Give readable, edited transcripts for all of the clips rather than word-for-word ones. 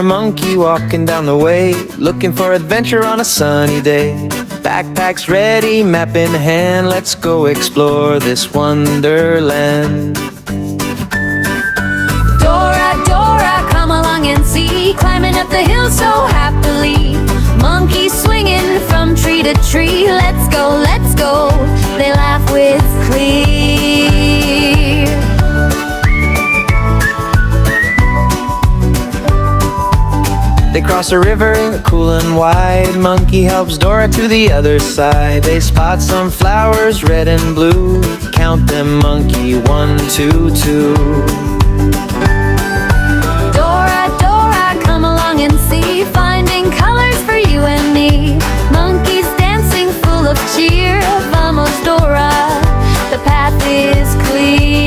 a monkey walking down the way, looking for adventure on a sunny day. Backpack's ready, map in hand, let's go explore this wonderland. Dora, Dora, come along and see, climbing up the hill so happily. Monkeys swinging from tree to tree, let's go, they laugh with glee. They cross a river, cool and wide. Monkey helps Dora to the other side. They spot some flowers, red and blue. Count them, monkey, 1, 2, 2. Dora, Dora, come along and see, finding colors for you and me. Monkeys dancing full of cheer. Vamos, Dora, the path is clear.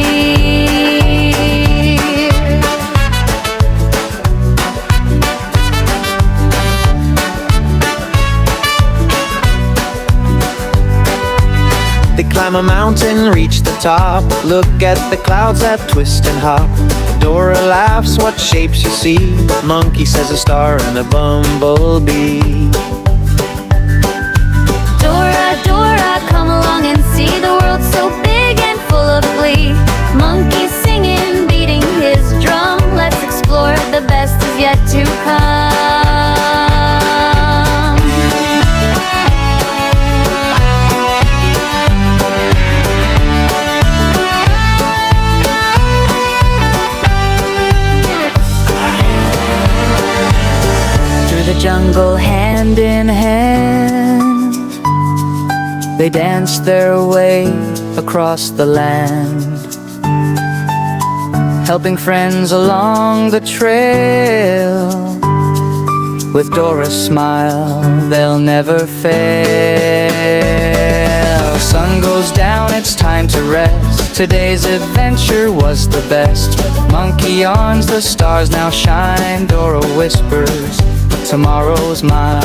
They climb a mountain, reach the top. Look at the clouds that twist and hop. Dora laughs, what shapes you see? Monkey says a star and a bumblebee. Dora, Dora, come along and see, the world's so big and full of glee. Monkey singing, beating his drum, let's explore, the best is yet to come. The jungle hand in hand, they dance their way across the land, helping friends along the trail. With Dora's smile, they'll never fail. Sun goes down, it's time to rest. Today's adventure was the best. Monkey yawns, the stars now shine. Dora whispers, tomorrow's mine.